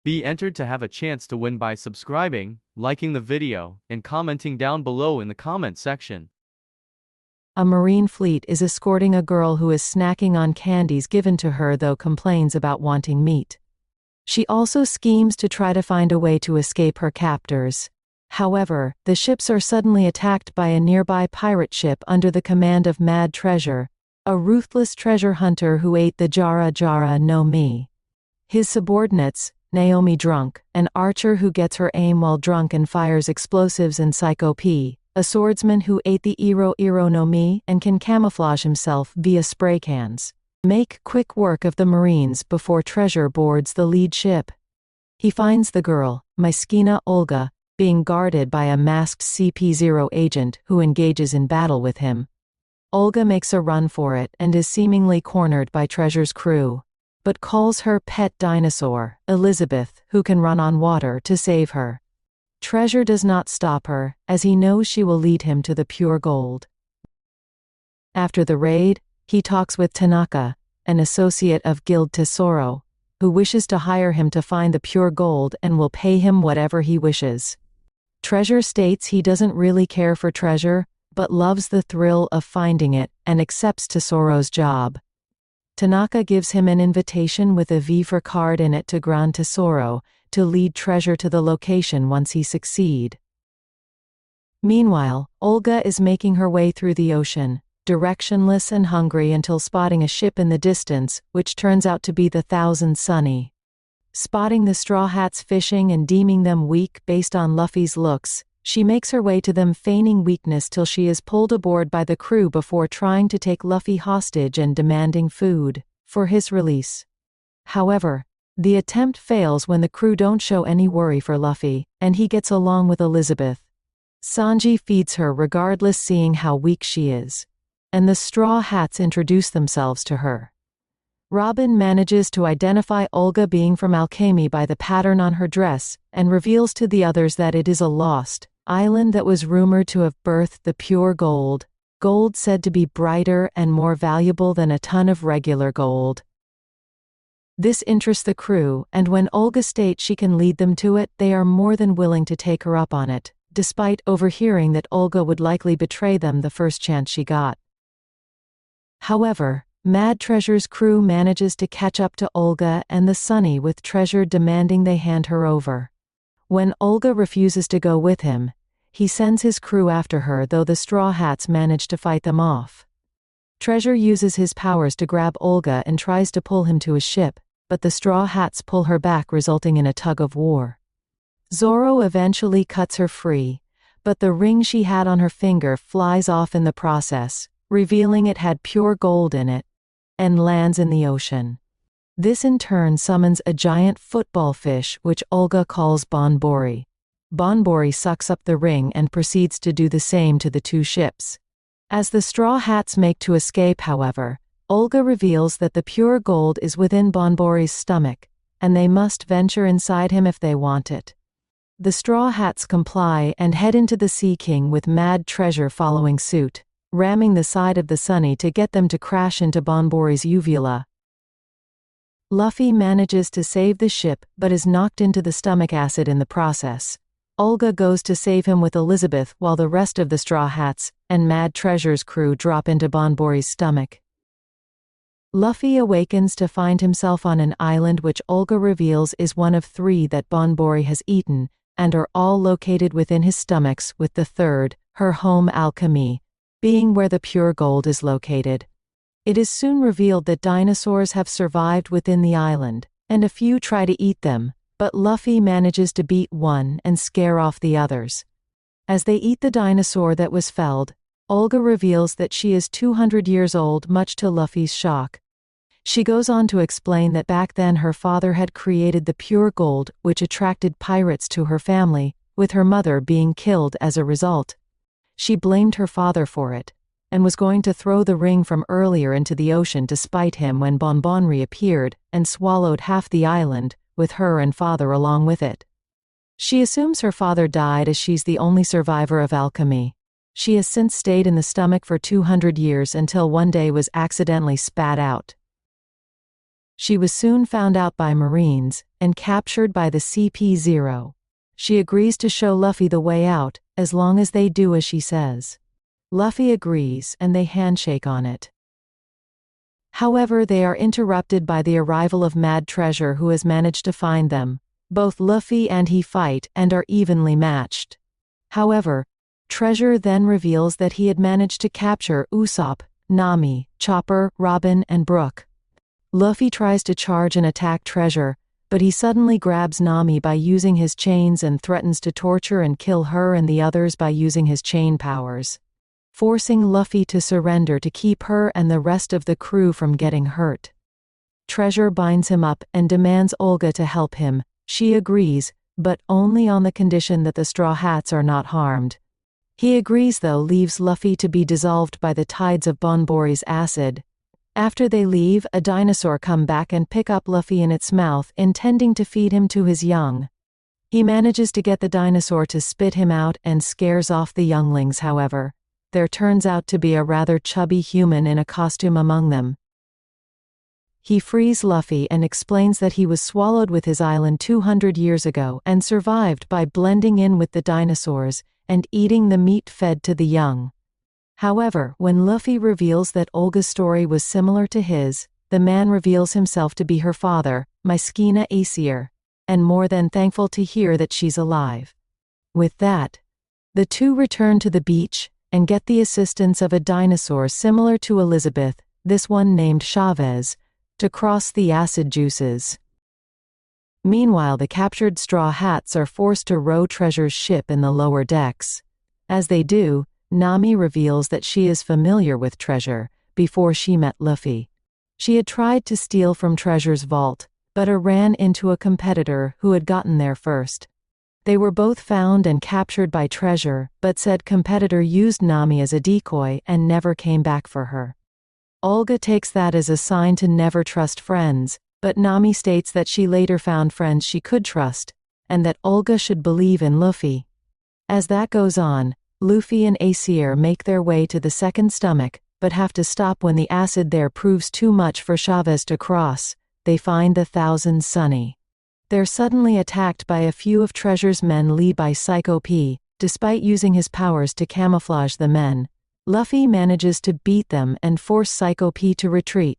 Be entered to have a chance to win by subscribing, liking the video, and commenting down below in the comment section. A marine fleet is escorting a girl who is snacking on candies given to her though complains about wanting meat. She also schemes to try to find a way to escape her captors. However, the ships are suddenly attacked by a nearby pirate ship under the command of Mad Treasure, a ruthless treasure hunter who ate the Jara Jara no Mi. His subordinates, Naomi Drunk, an archer who gets her aim while drunk and fires explosives, and Psycho P, a swordsman who ate the Iro Iro no Mi and can camouflage himself via spray cans, make quick work of the Marines before Treasure boards the lead ship. He finds the girl, Myskina Olga, being guarded by a masked CP0 agent who engages in battle with him. Olga makes a run for it and is seemingly cornered by Treasure's crew, but calls her pet dinosaur, Elizabeth, who can run on water, to save her. Treasure does not stop her, as he knows she will lead him to the pure gold. After the raid, he talks with Tanaka, an associate of Guild Tesoro, who wishes to hire him to find the pure gold and will pay him whatever he wishes. Treasure states he doesn't really care for treasure, but loves the thrill of finding it and accepts Tesoro's job. Tanaka gives him an invitation with a V for card in it to Gran Tesoro, to lead Treasure to the location once he succeed. Meanwhile, Olga is making her way through the ocean, directionless and hungry, until spotting a ship in the distance, which turns out to be the Thousand Sunny. Spotting the Straw Hats fishing and deeming them weak based on Luffy's looks, she makes her way to them feigning weakness till she is pulled aboard by the crew before trying to take Luffy hostage and demanding food for his release. However, the attempt fails when the crew don't show any worry for Luffy, and he gets along with Elizabeth. Sanji feeds her regardless, seeing how weak she is, and the Straw Hats introduce themselves to her. Robin manages to identify Olga being from Alchemi by the pattern on her dress, and reveals to the others that it is a lost island that was rumored to have birthed the pure gold, gold said to be brighter and more valuable than a ton of regular gold. This interests the crew, and when Olga states she can lead them to it, they are more than willing to take her up on it, despite overhearing that Olga would likely betray them the first chance she got. However, Mad Treasure's crew manages to catch up to Olga and the Sunny, with Treasure demanding they hand her over. When Olga refuses to go with him, he sends his crew after her, though the Straw Hats manage to fight them off. Treasure uses his powers to grab Olga and tries to pull him to his ship, but the Straw Hats pull her back, resulting in a tug of war. Zoro eventually cuts her free, but the ring she had on her finger flies off in the process, revealing it had pure gold in it, and lands in the ocean. This in turn summons a giant football fish, which Olga calls Bonbori. Bonbori sucks up the ring and proceeds to do the same to the two ships. As the Straw Hats make to escape, however, Olga reveals that the pure gold is within Bonbori's stomach, and they must venture inside him if they want it. The Straw Hats comply and head into the Sea King, with Mad Treasure following suit, ramming the side of the Sunny to get them to crash into Bonbori's uvula. Luffy manages to save the ship but is knocked into the stomach acid in the process. Olga goes to save him with Elizabeth, while the rest of the Straw Hats and Mad Treasure's crew drop into Bonbori's stomach. Luffy awakens to find himself on an island which Olga reveals is one of 3 that Bonbori has eaten, and are all located within his stomachs, with the third, her home Alchemi, being where the pure gold is located. It is soon revealed that dinosaurs have survived within the island, and a few try to eat them, but Luffy manages to beat one and scare off the others. As they eat the dinosaur that was felled, Olga reveals that she is 200 years old, much to Luffy's shock. She goes on to explain that back then her father had created the pure gold, which attracted pirates to her family, with her mother being killed as a result. She blamed her father for it, and was going to throw the ring from earlier into the ocean to spite him when Bonbori appeared and swallowed half the island, with her and father along with it. She assumes her father died as she's the only survivor of Alchemi. She has since stayed in the stomach for 200 years until one day was accidentally spat out. She was soon found out by Marines and captured by the CP-0. She agrees to show Luffy the way out, as long as they do as she says. Luffy agrees and they handshake on it. However, they are interrupted by the arrival of Mad Treasure, who has managed to find them. Both Luffy and he fight and are evenly matched. However, Treasure then reveals that he had managed to capture Usopp, Nami, Chopper, Robin, and Brook. Luffy tries to charge and attack Treasure, but he suddenly grabs Nami by using his chains and threatens to torture and kill her and the others by using his chain powers, forcing Luffy to surrender to keep her and the rest of the crew from getting hurt. Treasure binds him up and demands Olga to help him. She agrees, but only on the condition that the Straw Hats are not harmed. He agrees, though leaves Luffy to be dissolved by the tides of Bonbori's acid. After they leave, a dinosaur come back and pick up Luffy in its mouth, intending to feed him to his young. He manages to get the dinosaur to spit him out and scares off the younglings. However, there turns out to be a rather chubby human in a costume among them. He frees Luffy and explains that he was swallowed with his island 200 years ago and survived by blending in with the dinosaurs and eating the meat fed to the young. However, when Luffy reveals that Olga's story was similar to his, the man reveals himself to be her father, Myskina Aesir, and more than thankful to hear that she's alive. With that, the two return to the beach and get the assistance of a dinosaur similar to Elizabeth, this one named Chavez, to cross the acid juices. Meanwhile, the captured Straw Hats are forced to row Treasure's ship in the lower decks. As they do, Nami reveals that she is familiar with Treasure before she met Luffy. She had tried to steal from Treasure's vault, but ran into a competitor who had gotten there first. They were both found and captured by Treasure, but said competitor used Nami as a decoy and never came back for her. Olga takes that as a sign to never trust friends, but Nami states that she later found friends she could trust, and that Olga should believe in Luffy. As that goes on, Luffy and Aesir make their way to the second stomach, but have to stop when the acid there proves too much for Chavez to cross. They find the Thousand Sunny. They're suddenly attacked by a few of Treasure's men led by Psycho P. Despite using his powers to camouflage the men, Luffy manages to beat them and force Psycho P to retreat.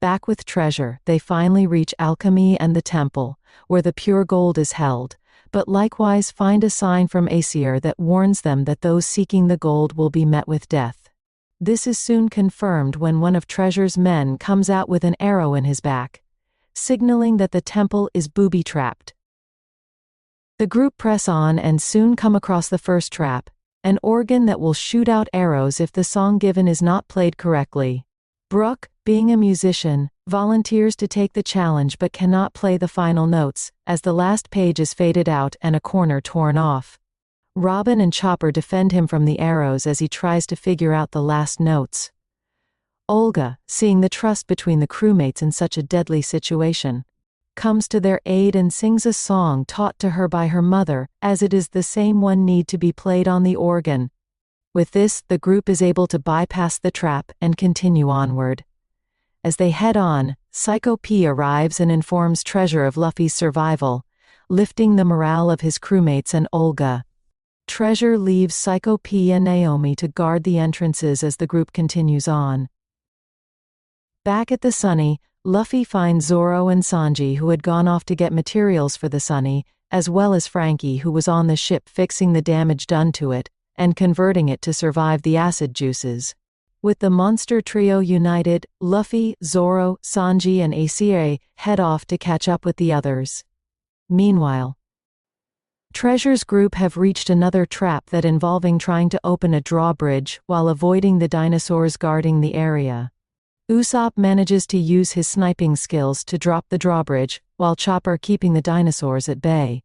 Back with Treasure, they finally reach Alchemi and the temple, where the pure gold is held, but likewise find a sign from Aesir that warns them that those seeking the gold will be met with death. This is soon confirmed when one of Treasure's men comes out with an arrow in his back, signaling that the temple is booby-trapped. The group press on and soon come across the first trap, an organ that will shoot out arrows if the song given is not played correctly. Brook, being a musician, volunteers to take the challenge but cannot play the final notes, as the last page is faded out and a corner torn off. Robin and Chopper defend him from the arrows as he tries to figure out the last notes. Olga, seeing the trust between the crewmates in such a deadly situation, comes to their aid and sings a song taught to her by her mother, as it is the same one need to be played on the organ. With this, the group is able to bypass the trap and continue onward. As they head on, Psycho P arrives and informs Treasure of Luffy's survival, lifting the morale of his crewmates and Olga. Treasure leaves Psycho P and Naomi to guard the entrances as the group continues on. Back at the Sunny, Luffy finds Zoro and Sanji, who had gone off to get materials for the Sunny, as well as Frankie, who was on the ship fixing the damage done to it and converting it to survive the acid juices. With the monster trio united, Luffy, Zoro, Sanji and Aesir head off to catch up with the others. Meanwhile, Treasure's group have reached another trap that involving trying to open a drawbridge while avoiding the dinosaurs guarding the area. Usopp manages to use his sniping skills to drop the drawbridge, while Chopper keeping the dinosaurs at bay.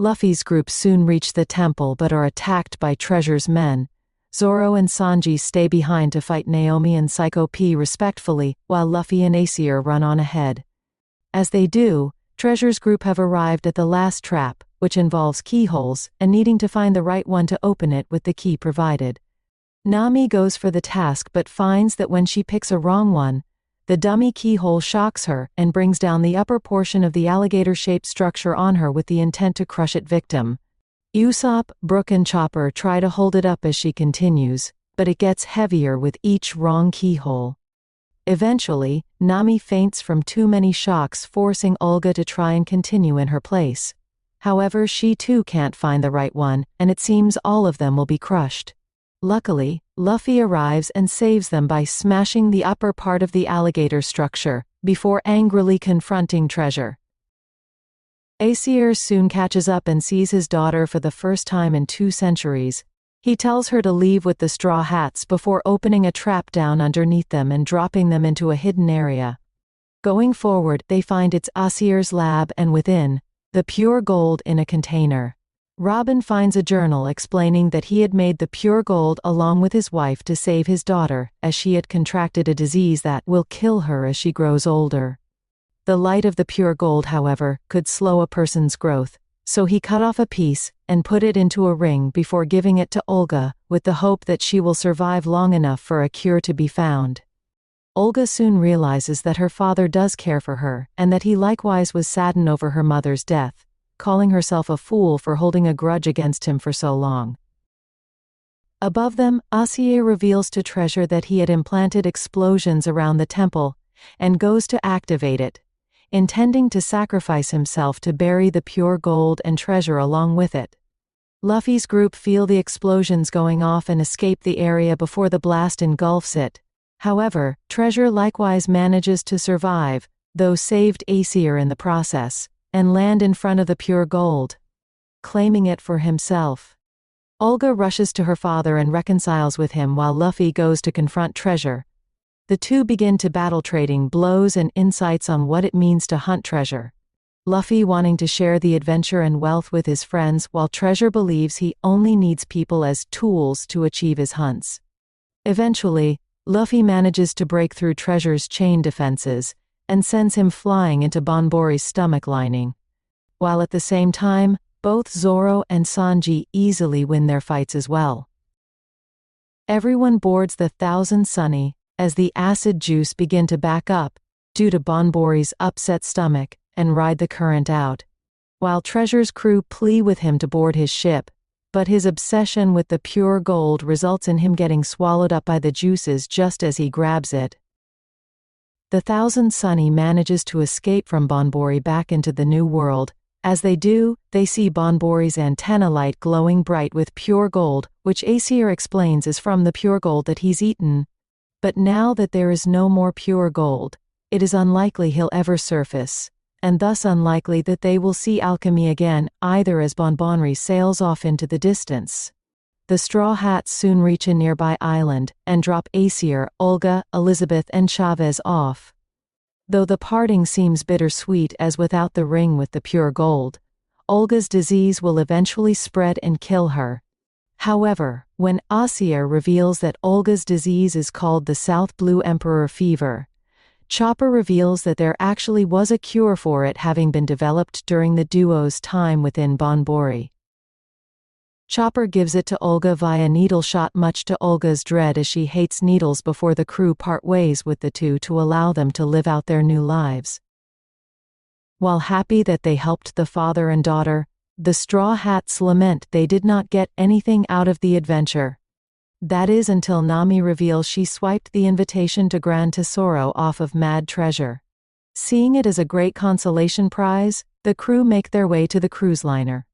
Luffy's group soon reach the temple but are attacked by Treasure's men. Zoro and Sanji stay behind to fight Naomi and Psycho P respectfully, while Luffy and Aesir run on ahead. As they do, Treasure's group have arrived at the last trap, which involves keyholes, and needing to find the right one to open it with the key provided. Nami goes for the task but finds that when she picks a wrong one, The dummy keyhole shocks her and brings down the upper portion of the alligator-shaped structure on her with the intent to crush its victim. Usopp, Brook and Chopper try to hold it up as she continues, but it gets heavier with each wrong keyhole. Eventually, Nami faints from too many shocks, forcing Olga to try and continue in her place. However, she too can't find the right one, and it seems all of them will be crushed. Luckily, Luffy arrives and saves them by smashing the upper part of the alligator structure, before angrily confronting Treasure. Aesir soon catches up and sees his daughter for the first time in 2 centuries. He tells her to leave with the Straw Hats before opening a trap down underneath them and dropping them into a hidden area. Going forward, they find it's Aesir's lab and within, the pure gold in a container. Robin finds a journal explaining that he had made the pure gold along with his wife to save his daughter, as she had contracted a disease that will kill her as she grows older. The light of the pure gold, however, could slow a person's growth, so he cut off a piece and put it into a ring before giving it to Olga, with the hope that she will survive long enough for a cure to be found. Olga soon realizes that her father does care for her, and that he likewise was saddened over her mother's death, calling herself a fool for holding a grudge against him for so long. Above them, Aesir reveals to Treasure that he had implanted explosions around the temple, and goes to activate it, intending to sacrifice himself to bury the pure gold and treasure along with it. Luffy's group feel the explosions going off and escape the area before the blast engulfs it. However, Treasure likewise manages to survive, though saved Aesir in the process, and land in front of the pure gold, claiming it for himself. Olga rushes to her father and reconciles with him while Luffy goes to confront Treasure. The two begin to battle, trading blows and insights on what it means to hunt treasure. Luffy wanting to share the adventure and wealth with his friends, while Treasure believes he only needs people as tools to achieve his hunts. Eventually, Luffy manages to break through Treasure's chain defenses, and sends him flying into Bonbori's stomach lining. While at the same time, both Zoro and Sanji easily win their fights as well. Everyone boards the Thousand Sunny, as the acid juice begin to back up, due to Bonbori's upset stomach, and ride the current out. While Treasure's crew plea with him to board his ship, but his obsession with the pure gold results in him getting swallowed up by the juices just as he grabs it. The Thousand Sunny manages to escape from Bonbori back into the New World. As they do, they see Bonbori's antenna light glowing bright with pure gold, which Aesir explains is from the pure gold that he's eaten. But now that there is no more pure gold, it is unlikely he'll ever surface, and thus unlikely that they will see Alchemi again, either, as Bonbori sails off into the distance. The Straw Hats soon reach a nearby island, and drop Aesir, Olga, Elizabeth and Chavez off. Though the parting seems bittersweet, as without the ring with the pure gold, Olga's disease will eventually spread and kill her. However, when Aesir reveals that Olga's disease is called the South Blue Emperor fever, Chopper reveals that there actually was a cure for it, having been developed during the duo's time within Bonbori. Chopper gives it to Olga via needle shot, much to Olga's dread, as she hates needles, before the crew part ways with the two to allow them to live out their new lives. While happy that they helped the father and daughter, the Straw Hats lament they did not get anything out of the adventure. That is until Nami reveals she swiped the invitation to Grand Tesoro off of Mad Treasure. Seeing it as a great consolation prize, the crew make their way to the cruise liner.